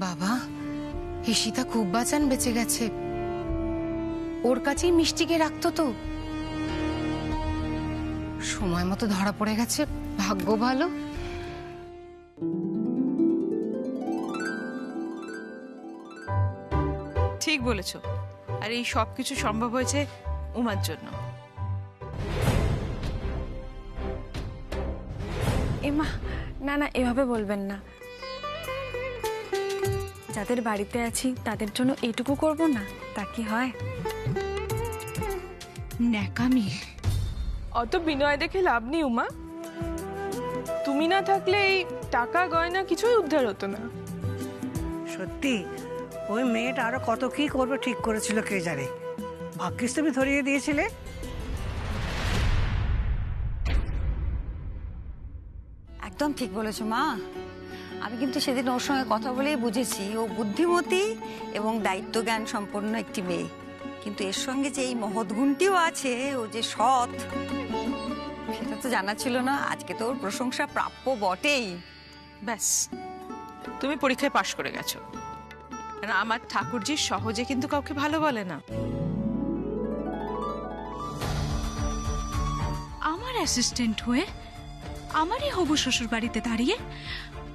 বাবা, ঈশিতা খুব বাঁচান বেঁচে গেছে। ওর কাছেই মিষ্টিকে রাখতো তো। সময় মতো ধরা পড়ে গেছে, ভাগ্য ভালো। ঠিক বলেছো। আর এই সব কিছু সম্ভব হয়েছে উমার জন্য। এমা, না না, এভাবে বলবেন না। যাদের বাড়িতে আছি তাদের জন্য এইটুকু করব না, তা কি হয়? ন্যাকামি। অত বিনয় দেখে লাভ নেই উমা। তুমি না থাকলে এই টাকা গয়না কিছুই উদ্ধার হতো না। সত্যি ওই মেয়েটা আরো কত কি করবে ঠিক করেছিল কে জানে। ভাগ্যিস তুমি ধরিয়ে দিয়েছিলে। একদম ঠিক বলেছো মা। আমি কিন্তু সেদিন ওর সঙ্গে কথা বলেই বুঝেছি ও বুদ্ধিমতী এবং দায়িত্ব জ্ঞান সম্পন্ন একটি মেয়ে। কিন্তু এর সঙ্গে যে এই মহৎ গুণটিও আছে, ও যে সৎ, সেটা তো জানা ছিল না। আজকে তো ওর প্রশংসা প্রাপ্য বটেই। ব্যাস, তুমি পরীক্ষায় পাশ করে গেছো। কারণ আমার ঠাকুরজি সহজে কিন্তু কাউকে ভালো বলে না। আমার অ্যাসিস্ট্যান্ট হয়ে আমারই হবু শ্বশুর বাড়িতে দাঁড়িয়ে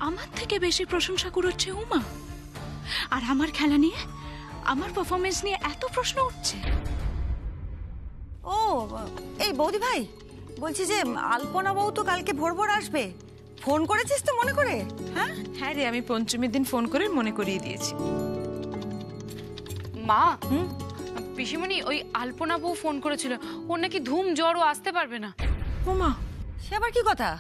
আমার থেকে বেশি প্রশংসা কুড়োচ্ছে উমা। আর আমার খেলা নিয়ে, আমার পারফরমেন্স নিয়ে এত প্রশ্ন উঠছে। ও এই বৌদি ভাই, বলছি যে আলপনা বউ তো কালকে ভোর ভোর আসবে। ফোন করেছিস তো মনে করে? হ্যাঁ হ্যাঁ রে, আমি পঞ্চমীর দিন ফোন করে মনে করিয়ে দিয়েছি। মা, পিসিমণি ওই আলপনা বউ ফোন করেছিল, ওর নাকি ধুম জ্বর, ও আসতে পারবে না। ও মা, সে আবার কি কথা?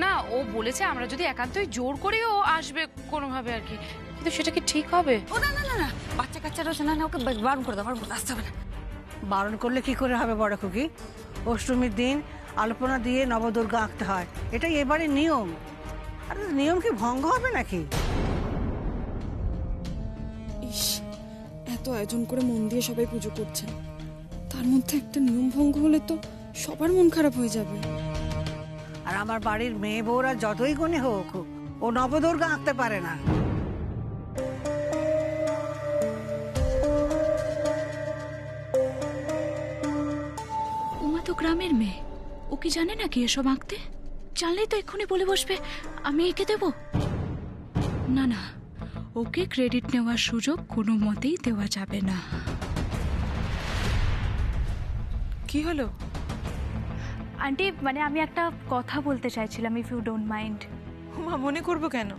না, ও বলেছে আমরা যদি একান্তই জোর করি ও আসবে কোনোভাবে আর কি, কিন্তু সেটা কি ঠিক হবে? ও না না না না, বাচ্চা কাচ্চা রয়েছে, না না, ওকে বারণ করে দাও, বারণ করে আসতে হবে না। বারণ করলে কি করে হবে বড় খুকি? অষ্টমীর দিন আলপনা দিয়ে নবদুর্গা আঁকতে হয়, এটাই এবারে নিয়ম। আর নিয়ম কি ভঙ্গ হবে নাকি? ইস, এত আয়োজন করে মন দিয়ে সবাই পুজো করছেন, তার মধ্যে একটা নিয়ম ভঙ্গ হলে তো সবার মন খারাপ হয়ে যাবে। আর আমার বাড়ির মেয়ে বউরা যতই গুণী হোক, ও নবদুর্গা আঁকতে পারে না। উমা তো গ্রামের মেয়ে, ও কি জানে নাকি এসব আঁকতে? জানলেই তো এক্ষুনি বলে বসবে আমি এঁকে দেব। না না, ওকে ক্রেডিট নেওয়ার সুযোগ কোনো মতেই দেওয়া যাবে না। কি হলো? আন্টি, মানে আমি একটা কথা বলতে চাইছিলাম, ইফ ইউ ডোন্ট মাইন্ড। মা, মনে করবো কেন?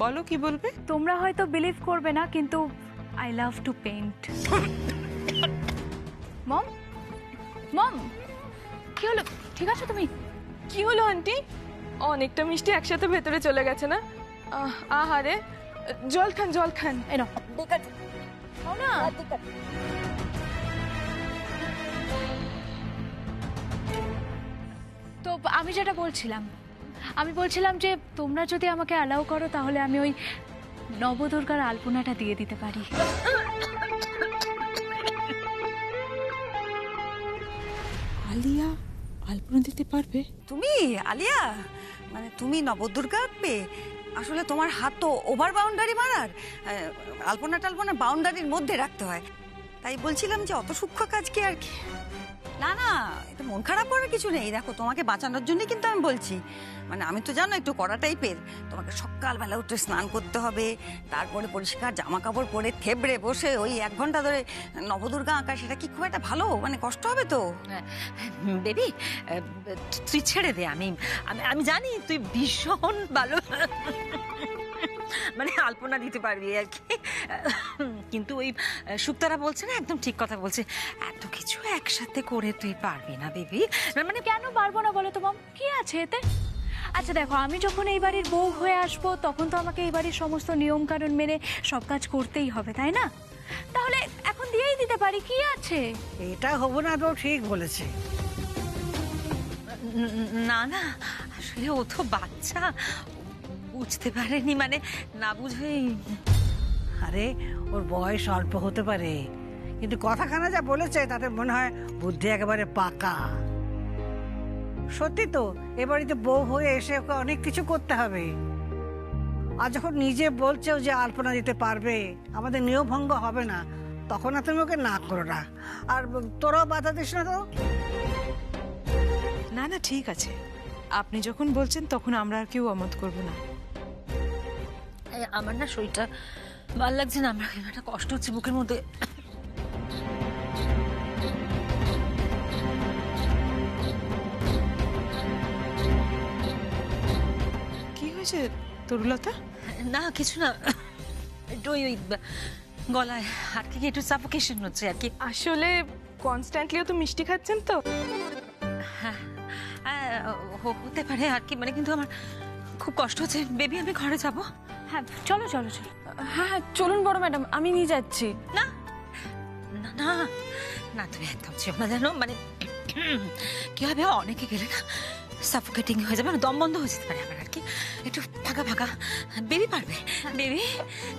বলো, কি বলবে? তোমরা হয়তো বিলিভ করবে না, কিন্তু আই লাভ টু পেইন্ট। মম, মম, কি হলো? ঠিক আছে তুমি? কি হলো আন্টি? অনেকটা মিষ্টি একসাথে ভেতরে চলে গেছে না? আহারে, জল খান, জল খান। এনো না। তো আমি যেটা বলছিলাম, আমি বলছিলাম যে তোমরা যদি আমাকে অ্যালাউ করো তাহলে আমি ওই নবদুর্গার আলপনাটা দিয়ে দিতে পারি। আলিয়া আলপনা দিতে পারবে? তুমি আলিয়া, মানে তুমি নবদুর্গা আঁকবে? আসলে তোমার হাত তো ওভার বাউন্ডারি মারার। আলপনা টালপনা বাউন্ডারির মধ্যে রাখতে হয়। তাই বলছিলাম যে অত সূক্ষ্ম কাজ কি আর কি। না না, এটা মন খারাপ করার কিছু নেই। দেখো, তোমাকে বাঁচানোর জন্যই কিন্তু আমি বলছি। মানে আমি তো জানো একটু কড়া টাইপের। তোমাকে সকালবেলা উঠে স্নান করতে হবে, তারপরে পরিষ্কার জামা কাপড় পরে থেবড়ে বসে ওই 1 ঘন্টা ধরে নবদুর্গা আঁকা, সেটা কি খুব একটা ভালো? মানে কষ্ট হবে তো। বেবি, তুই ছেড়ে দে। আমি আমি জানি তুই ভীষণ ভালো মানে আলপনা দিতে পারবি আর কি। কিন্তু ওই সুক্তারা বলছে না, একদম ঠিক কথা বলছে, এত কিছু একসাথে করে তুই পারবি না বেবি। মানে কেন পারবো না বলো তো মম, কি আছে এতে? আচ্ছা দেখো, আমি যখন এই বাড়ির বউ হয়ে আসবো তখন তো আমাকে এই বাড়ির সমস্ত নিয়ম কানুন মেনে সব কাজ করতেই হবে, তাই না? তাহলে এখন দিয়েই দিতে পারি, কি আছে? এটা হবো না তো, ঠিক বলেছে। না না, আসলে ও তো বাচ্চা, বুঝতে পারেনি, মানে না বুঝেই। আরে ওর বয়স অল্প হতে পারে, কিন্তু কথাখানা যা বলেছে তাতে মনে হয় বুদ্ধি একেবারে পাকা। সত্যি তো, এ বাড়িতে বউ হয়ে এসে ওকে অনেক কিছু করতে হবে। আর যখন নিজে বলছেও যে আলপনা দিতে পারবে, আমাদের নিয়ম ভঙ্গ হবে না, তখন আর তুমি ওকে না করো না। আর তোরাও বাধা দিস না তো। না না, ঠিক আছে, আপনি যখন বলছেন তখন আমরা আর কেউ অমত করবো না। আমার না শরীরটা ভালো লাগছে না, আমার একটা কষ্ট হচ্ছে বুকের মধ্যে। কি হয়েছে তরুলতা? না কিছু না, একটু ওই গলায় আর কি একটু সাফোকেশন হচ্ছে আর কি। আসলে কনস্ট্যান্টলিও তো মিষ্টি খাচ্ছেন তো। হ্যাঁ, হতে পারে আর কি, মানে কিন্তু আমার খুব কষ্ট হচ্ছে। বেবি আমি ঘরে যাব। হ্যাঁ চলো চলো চলো। হ্যাঁ হ্যাঁ চলুন বড় ম্যাডাম, আমি নিয়ে যাচ্ছি। না না না না, তুমি একদম চেও না, জানো মানে কি হবে, অনেকে গেলে না সাফোকেটিং হয়ে যাবে, দম বন্ধ হয়ে যেতে পারে আমার আর কি। একটু ফাঁকা ফাঁকা। বেবি পারবে? বেবি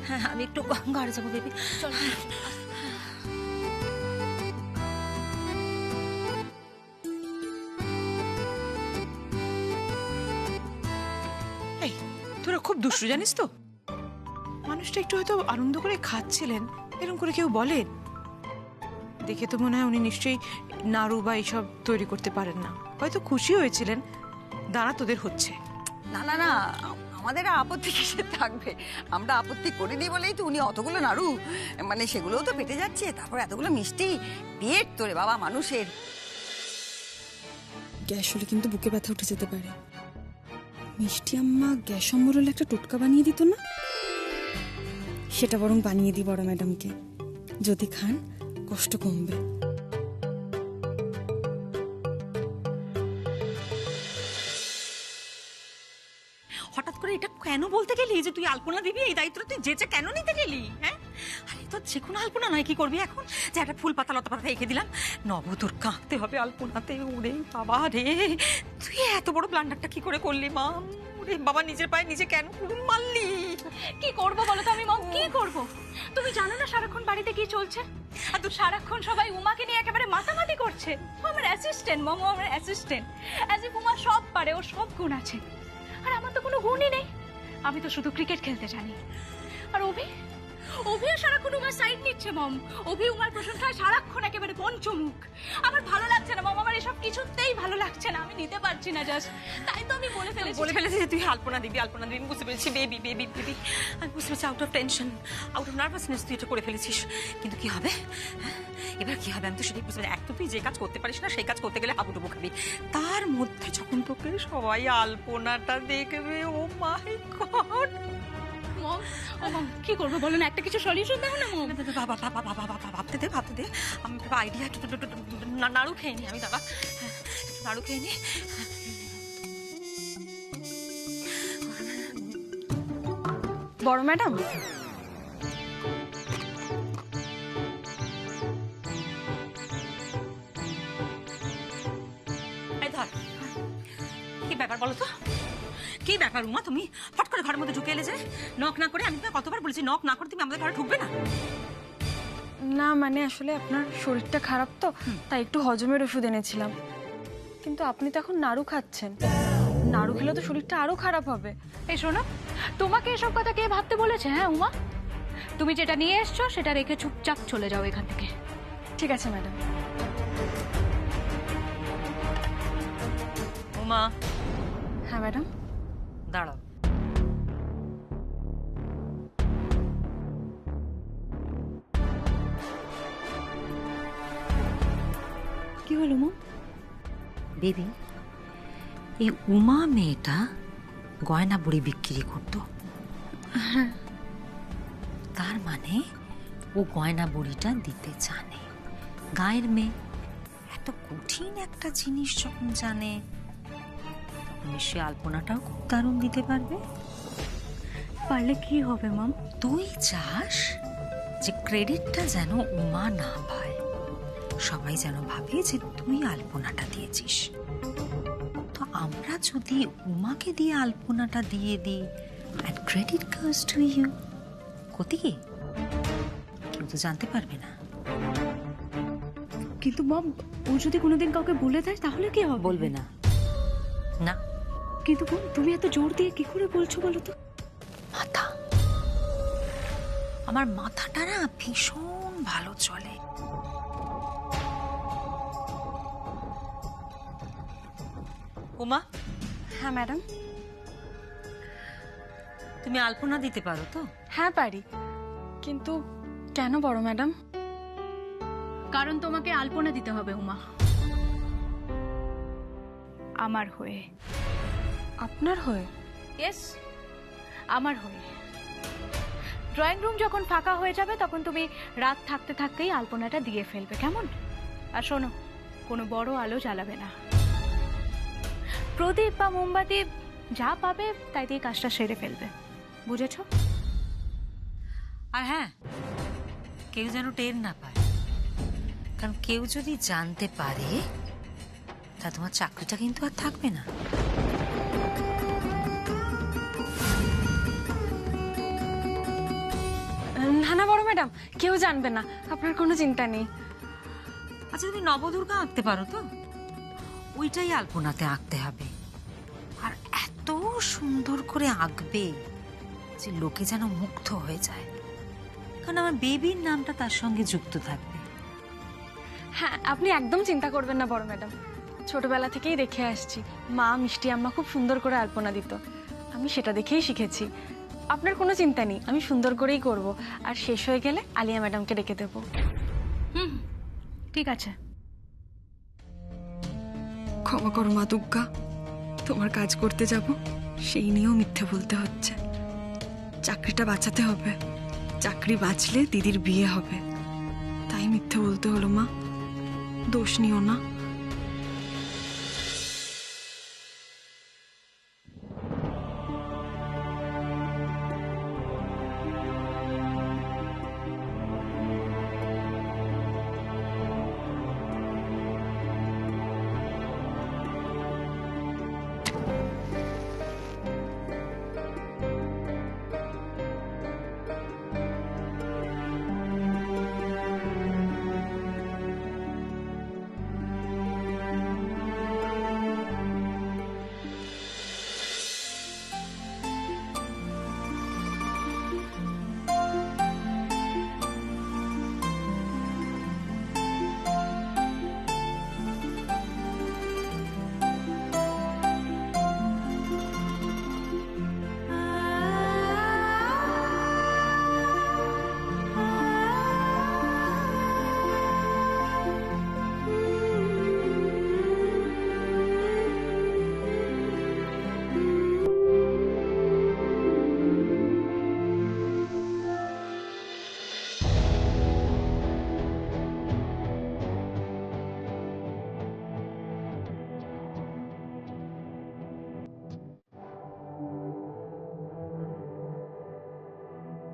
হ্যাঁ, আমি একটু ঘরে যাবো। বেবি চলো। এই তোরা খুব দুষ্টু জানিস তো। মানুষটা একটু হয়তো আনন্দ করে খাচ্ছিলেন, এরকম করে কেউ বলেন? দেখে তো মনে হয় উনি নিশ্চয়ই নাড়ু বা এইসব তৈরি করতে পারেন না, হয়তো খুশি হয়েছিলেন। দাঁড়া, তোদের হচ্ছে। না না না, আমাদের আর আপত্তি কিসে থাকবে? আমরা আপত্তি করিনি বলেই তো উনি অতগুলো নাড়ু, মানে সেগুলোও তো পেটে যাচ্ছে, তারপর এতগুলো মিষ্টি, পেট তোরে বাবা মানুষের। গ্যাস হলে কিন্তু বুকে ব্যথা উঠে যেতে পারে। মিষ্টি আম্মা গ্যাস অম্বল একটা টোটকা বানিয়ে দিত না? সেটা বরং বানিয়ে দিই বড় ম্যাডামকে, যদি খান কষ্ট কমবে। হঠাৎ করে এটা কেন বলতে গেলি যে তুই আলপনা দিবি? এই দায়িত্বটা তুই যেচে কেন নিতে গেলি? হ্যাঁ, আরে তো যে কোনো আলপনা নয়, কি করবি এখন? যে একটা ফুল পাতা লতা পাতা রেখে দিলাম, নবদুর্গা আঁকতে হবে আলপনাতে। ওরে বাবা রে, তুই এত বড় ব্লান্ডারটা কি করে করলি মা? ওরে বাবা, নিজের পায়ে নিজে কেন কুড়ুম মারলি? কি করব বলো তো আমি মম, কি করব? তুমি জানো না সারাক্ষণ বাড়িতে কি চলছে? আর তো সারাক্ষণ সবাই উমাকে নিয়ে একেবারে মাতামাতি করছে। ও আমার অ্যাসিস্ট্যান্ট মম, ও আমার অ্যাসিস্ট্যান্ট। অ্যাজ ইফ উমা সব পারে, ও সব গুণ আছে, আর আমার তো কোনো গুণই নেই। আমি তো শুধু ক্রিকেট খেলতে জানি। আর অভিও সারাক্ষণ উমার সাইড নিচ্ছে মম। অভি উমার প্রশংসায় সারাক্ষণ একেবারে পঞ্চমুখ। আমার ভালো লাগছে না মম, আমার এসব কিছুতেই ভালো লাগছে না, আমি নিতে পারছি না জাস্ট। তাই তো আমি বলে ফেলেছি যে তুই আলপনা দিবি, আলপনা দিবি। আমি বুঝতে পেরেছি বেবি বেবি বেবি, আমি বুঝতে পেরেছি out of tension, out of nervousness তুই এটা করে ফেলেছিস। কিন্তু কি হবে এবার, কি হবে আমি তো সেটাই বুঝতে পারি। এক তো তুই যে কাজ করতে পারিস না, সেই কাজ করতে গেলে হাবুডুবু খাবি। তার মধ্যে যখন তোকে সবাই আলপনাটা দেখবে, ও মাই গড। মম, ও মম কি করবো বলো না, একটা কিছু সলিউশন দাও না মম। ভাবতে দে। আমি আইডিয়া, নাড়ু খেয়ে নি আমি। দাদা নাড়ু খেয়ে নি। বড় ম্যাডাম, এই ধর, কি ব্যাপার বলো তো? কি ব্যাপার উমা, তুমি ফট করে ঘরের মধ্যে ঢুকে এলে যে? নক না করে, আমি তোমায় কতবার বলেছি নক না করে তুমি আমাদের ঘরে ঢুকবে না। না মানে আসলে আপনার শরীরটা খারাপ তো, তাই একটু হজমের ওষুধ এনেছিলাম। কিন্তু আপনি তো এখন নাড়ু খাচ্ছেন, নাড়ু খেলে তো শরীরটা আরো খারাপ হবে। এই শোনো, তোমাকে এসব কথা কে ভাবতে বলেছে? হ্যাঁ উমা, তুমি যেটা নিয়ে এসছো সেটা রেখে চুপচাপ চলে যাও এখান থেকে। ঠিক আছে ম্যাডাম। উমা। হ্যাঁ ম্যাডাম। দাঁড়াও। কি হলো মম? বেবি, এই উমা মেয়েটা গয়না বুড়ি বিক্রি করতো। তার মানে ও গয়না বুড়িটা দিতে জানে। গায়ের মেয়ে এত কঠিন একটা জিনিস যখন জানে, নিশ্চয়ই আলপনাটাও খুব দারুণ দিতে পারবে। পারলে কি হবে মম? তুই চাস যে ক্রেডিটটা যেন উমা না পায়, সবাই যেন ভাবে যে তুই আলপনাটা দিয়েছিস। তো আমরা যদি উমাকে দিয়ে আলপনাটা দিয়ে দিই, and credit goes to you, ক্ষতি কি? কেউ তো জানতে পারবে না। কিন্তু মম, ও যদি কোনোদিন কাউকে বলে দেয় তাহলে কি হবে? বলবে না, না। কিন্তু বোন, তুমি এত জোর দিয়ে কি করে বলছো বলো তো? মাথা, আমার মাথাটা না ভীষণ ভালো চলে। উমা, হ্যাঁ ম্যাডাম। তুমি আলপনা দিতে পারো তো? হ্যাঁ পারি, কিন্তু কেন বড় ম্যাডাম? কারণ তোমাকে আলপনা দিতে হবে উমা, আমার হয়ে। আপনার হয়ে? ইয়েস, আমার হয়ে। ড্রয়িং রুম যখন ফাঁকা হয়ে যাবে তখন তুমি রাত থাকতে থাকতেই আলপনাটা দিয়ে ফেলবে, কেমন? আর শোনো, কোনো বড় আলো জ্বালাবে না। প্রদীপ বা মোমবাতি যা পাবে তাই দিয়ে কাজটা সেরে ফেলবে, বুঝেছো? আর হ্যাঁ, কেউ যেন টের না পায়, কারণ কেউ যদি জানতে পারে তা তোমার চাকরিটা কিন্তু আর থাকবে না। না না বড় ম্যাডাম, কেউ জানবে না, আপনার কোনো চিন্তা নেই। আচ্ছা, তুমি নবদুর্গা আঁকতে পারো তো? ওইটাই আলপনাতে আঁকতে হবে, আর এত সুন্দর করে আঁকবে যে লোকে যেন মুগ্ধ হয়ে যায়, কারণ আমার বেবির নামটা তার সঙ্গে যুক্ত থাকবে। হ্যাঁ, আপনি একদম চিন্তা করবেন না বড় ম্যাডাম, ছোটবেলা থেকেই দেখে আসছি মা মিষ্টি আম্মা খুব সুন্দর করে আলপনা দিত, আমি সেটা দেখেই শিখেছি। আপনার কোনো চিন্তা নেই, আমি সুন্দর করেই করব, আর শেষ হয়ে গেলে আলিয়া ম্যাডামকে ডেকে দেবো। ঠিক আছে। ক্ষমা করো মা দুর্গা, তোমার কাজ করতে যাব সেই নিয়েও মিথ্যে বলতে হচ্ছে। চাকরিটা বাঁচাতে হবে, চাকরি বাঁচলে দিদির বিয়ে হবে, তাই মিথ্যে বলতে হলো মা, দোষ নিও না।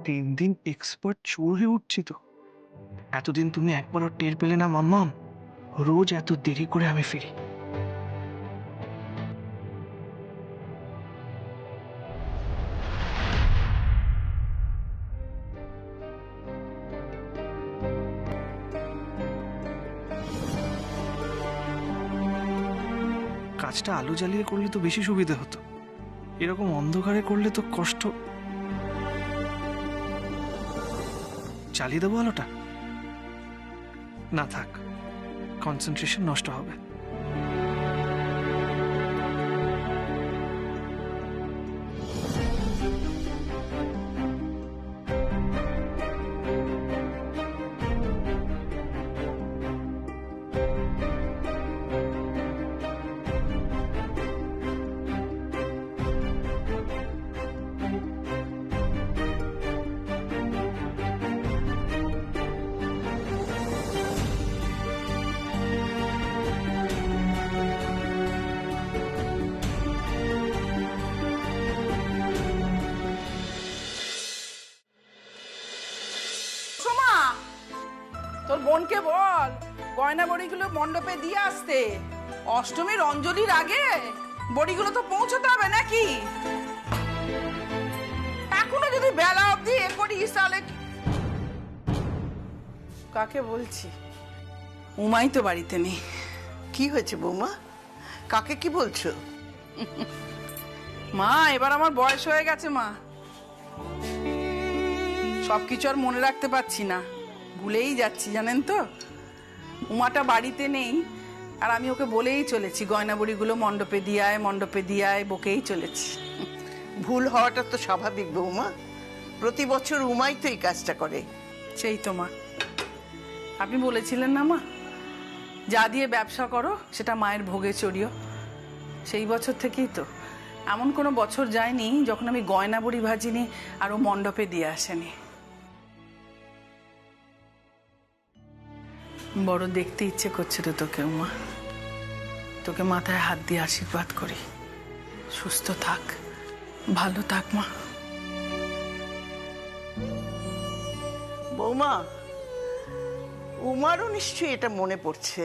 দিন দিন এক্সপার্ট চোর হয়ে উঠছি তো। এতদিন তুমি একবারও টের পেলে না মাম্মাম, রোজ এত দেরি করে আমি ফিরি। কাজটা আলো জ্বালিয়ে করলে তো বেশি সুবিধা হতো, এরকম অন্ধকারে করলে তো কষ্ট। চালিয়ে দেবো আলোটা? না থাক, কনসেন্ট্রেশন নষ্ট হবে। তোর বোনকে বল গয়না বড়িগুলো মণ্ডপে দিয়ে আসতে, অষ্টমীর অঞ্জলির আগে বড়িগুলো তো পৌঁছতে হবে নাকি? এখনো যদি বেলা অবধি এ করিস তাহলে কাকে বলছি? উমাই তো বাড়িতে নেই। কি হয়েছে বৌমা? কাকে কি বলছো? মা এবার আমার বয়স হয়ে গেছে মা, সবকিছু আর মনে রাখতে পারছি না, ভুলেই যাচ্ছি জানেন তো। উমাটা বাড়িতে নেই আর আমি ওকে বলেই চলেছি গয়না বড়িগুলো মণ্ডপে দিয়ে আয়, মণ্ডপে দিয়ে আয়, বকেই চলেছি। ভুল হওয়াটা তো স্বাভাবিক বৌমা, প্রতি বছর উমাই তো এই কাজটা করে। সেই তো মা, আপনি বলেছিলেন না মা, যা দিয়ে ব্যবসা করো সেটা মায়ের ভোগে চড়িও। সেই বছর থেকেই তো এমন কোনো বছর যায়নি যখন আমি গয়না বড়ি ভাজিনি আর ও মণ্ডপে দিয়ে আসেনি। বড় দেখতে ইচ্ছে করছে তো তোকে উমা, তোকে মাথায় হাত দিয়ে আশীর্বাদ করি, সুস্থ থাক, ভালো থাক মা। বৌমা, উমারও নিশ্চয়ই এটা মনে পড়ছে।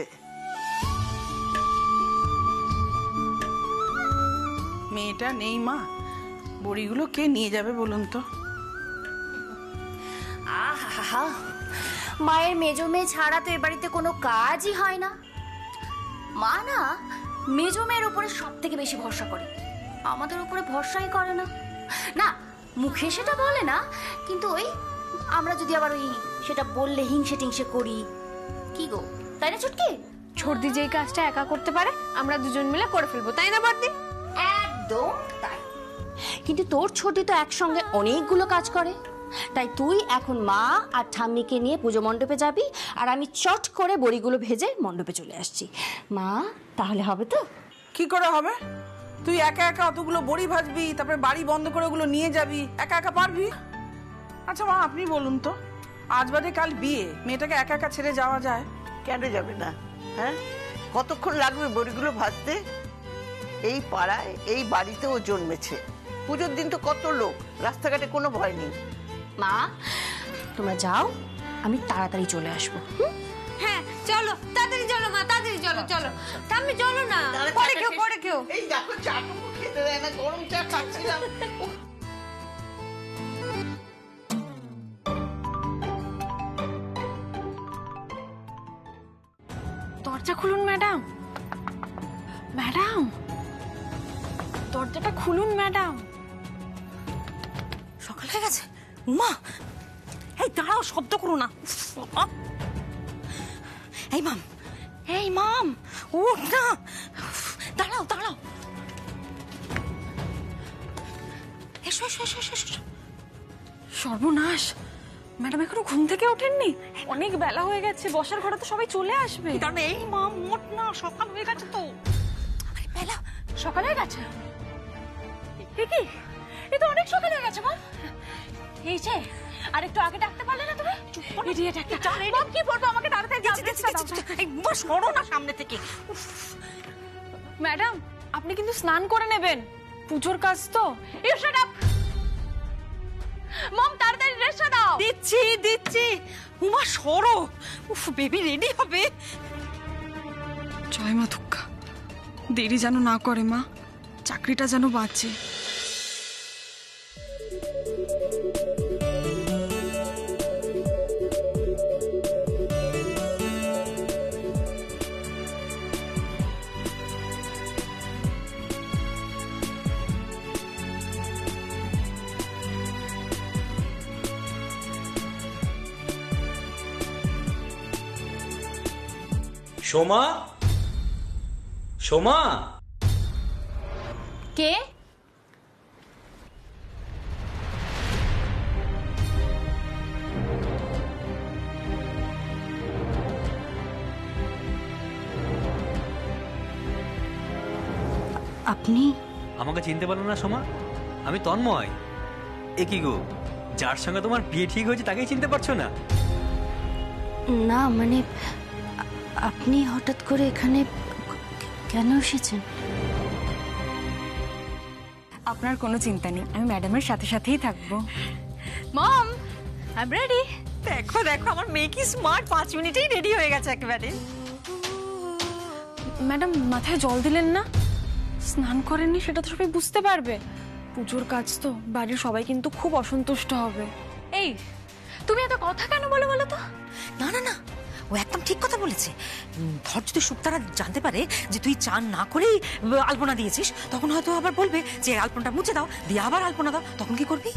মেয়েটা নেই মা, বড়িগুলো কে নিয়ে যাবে বলুন তো? আহা, মায়ের মেজো মেয়ে ছাড়া তো এ বাড়িতে কোনো কাজই হয় না। মা না মেজো মেয়ের উপরে সব থেকে বেশি ভরসা করে, আমাদের উপরে ভরসাই করে না। না মুখে সেটা বলে না, কিন্তু ওই আমরা যদি আবার ওই সেটা বললে হিংসে টিংসে করি, কি গো তাই না ছুটকি? ছোটদি যেই কাজটা একা করতে পারে আমরা দুজন মিলে করে ফেলবো, তাই না বড়দি? একদম তাই। কিন্তু তোর ছোটি তো একসঙ্গে অনেকগুলো কাজ করে, তাই তুই এখন মা আর ঠাম্মিকে নিয়ে পুজো মণ্ডপে যাবি আর আমি চট করে বড়িগুলো ভেজে মণ্ডপে চলে আসছি। মা তাহলে হবে তো? কি করে হবে? তুই একা একা অতগুলো বড়ি ভাজবি, তারপরে বাড়ি বন্ধ করে ওগুলো নিয়ে যাবি, একা একা পারবি? আচ্ছা মা আপনি বলুন তো, আজ বাদে কাল বিয়ে, মেয়েটাকে একা একা ছেড়ে যাওয়া যায়? কেন যাবে না? হ্যাঁ, কতক্ষণ লাগবে বড়িগুলো ভাজতে? এই পাড়ায় এই বাড়িতে ও জন্মেছে, পুজোর দিন তো কত লোক, রাস্তাঘাটে কোনো ভয় নেই। মা তোমরা যাও, আমি তাড়াতাড়ি চলে আসবো। হ্যাঁ চলো, তাড়াতাড়ি চলো মা, তাড়াতাড়ি চলো, চলো ঠাম্মি চলো না, পরে কেউ। এই দেখো চাটুকু খেতে দেয় না, গরম চা খাচ্ছিলাম। দরজা খুলুন ম্যাডাম, ম্যাডাম দরজাটা খুলুন ম্যাডাম। সকাল হয়ে গেছে। উমা, এই দাঁড়াও, শব্দ করো না। এই মাম উঠ না, দাঁড়াও দাঁড়াও। এসো এসো এসো এসো। সর্বনাশ, ম্যাডাম এখনো ঘুম থেকে ওঠেননি? অনেক বেলা হয়ে গেছে, বসার ঘরে তো সবাই চলে আসবে। কারণ এই মাম মোট না, সকাল হয়ে গেছে তো। বেলা সকাল হয়ে গেছে? কি এ তো অনেক সকাল হয়ে গেছে মা। এই যে আর একটু আগে ডাকতে পারলে না তুমি? ইডিয়েট একটা। মম কি বলবো, আমাকে তাড়াতাড়ি এই উমা সরো না সামনে থেকে। ম্যাডাম আপনি কিন্তু স্নান করে নেবেন, পুজোর কাজ তো। ইউ শাট আপ মম, তাড়াতাড়ি ড্রেসটা দাও। দিচ্ছি। উমা সরো, উফ বেবি রেডি হবে। জয় মা দুর্গা, দেরি যেন না করে মা, চাকরিটা যেন বাঁচে। সোমা, সোমা। কে? আপনি আমাকে চিনতে পারলো না সোমা? আমি তন্ময়। এ কি গো, যার সঙ্গে তোমার বিয়ে ঠিক হয়েছে তাকেই চিনতে পারছো না? না মানে আপনি হঠাৎ করে এখানে কেন এসেছেন? আপনার কোনো চিন্তা নেই, আমি ম্যাডামের সাথে সাথেই থাকবো। Mom I am ready. দেখো দেখো, আমার মেয়ে কি স্মার্ট, 5 মিনিটেই রেডি হয়ে গেছে একেবারে। ম্যাডাম মাথায় জল দিলেন না? স্নান করেননি সেটা তো সবাই বুঝতে পারবে। পুজোর কাজ তো, বাড়ির সবাই কিন্তু খুব অসন্তুষ্ট হবে। এই তুমি এত কথা কেন বলো তো? না না না, ও একদম ঠিক কথা বলেছে। ধর যদি শুক্তারা জানতে পারে যে তুই চান না করেই আলপনা দিয়েছিস, তখন হয়তো আবার বলবে যে আলপনাটা মুছে দাও, দিয়ে আবার আলপনা দাও। তখন কি করবি?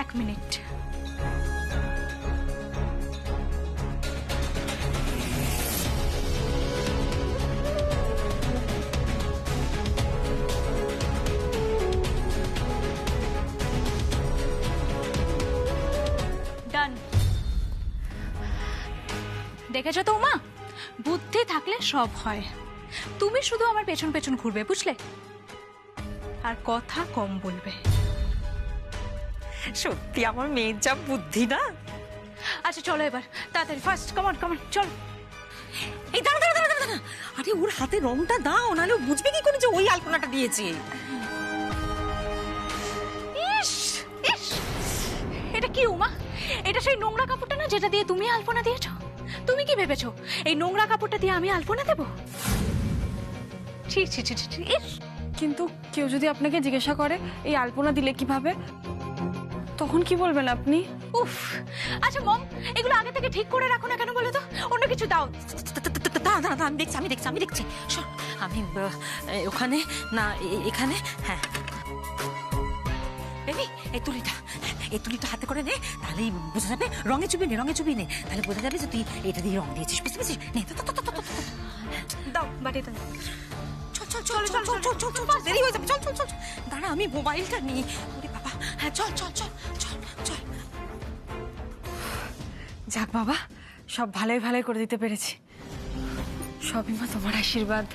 1 মিনিট। ডান। দেখেছো তো উমা, বুদ্ধি থাকলে সব হয়। তুমি শুধু আমার পেছন পেছন ঘুরবে, বুঝলে? আর কথা কম বলবে। সত্যি আমার মেয়ের যা বুদ্ধি না। আচ্ছা চলো এবার তাড়াতাড়ি, ফার্স্ট কমন কমন চলো। এই দাঁড়া দাঁড়া দাঁড়া দাঁড়া, আরে ওর হাতে রংটা দাও, নাহলে ও বুঝবে কি করে যে ওই আলপনাটা দিয়েছে। ইস ইস, এটা কি উমা? এটা সেই নোংরা কাপড়টা না যেটা দিয়ে তুমি আলপনা দিয়েছো? তুমি কি ভেবেছো এই নোংরা কাপড়টা দিয়ে আমি আলপনা দেব? ছি ছি ছি ছি, ইস। কিন্তু কেউ যদি আপনাকে জিজ্ঞাসা করে এই আলপনা দিলে কিভাবে, তখন কি বলবেন আপনি? উফ, আচ্ছা মম, এগুলো আগে থেকে ঠিক করে রাখো না কেন বলো তো? অন্য কিছু দাও। দাঁড়া দাঁড়া দাঁড়া, আমি দেখছি। শোন, আমি ওখানে না এখানে, হ্যাঁ বেবি, এই তুলিটা হাতে করে নে, তাহলেই বোঝা যাবে। রঙে চুবি নে, তাহলে বোঝা যাবে যে তুই এটা দিয়ে রং দিয়েছিস, বুঝতে পেরেছিস? নে দাও বাটিতে। চল, দেরি হয়ে যাবে, চল। দাঁড়া, আমি মোবাইলটা নিই। ওরে বাবা, হ্যাঁ চল। যাক বাবা, সব ভালোই করে দিতে পেরেছি। সবই মা তোমার আশীর্বাদ।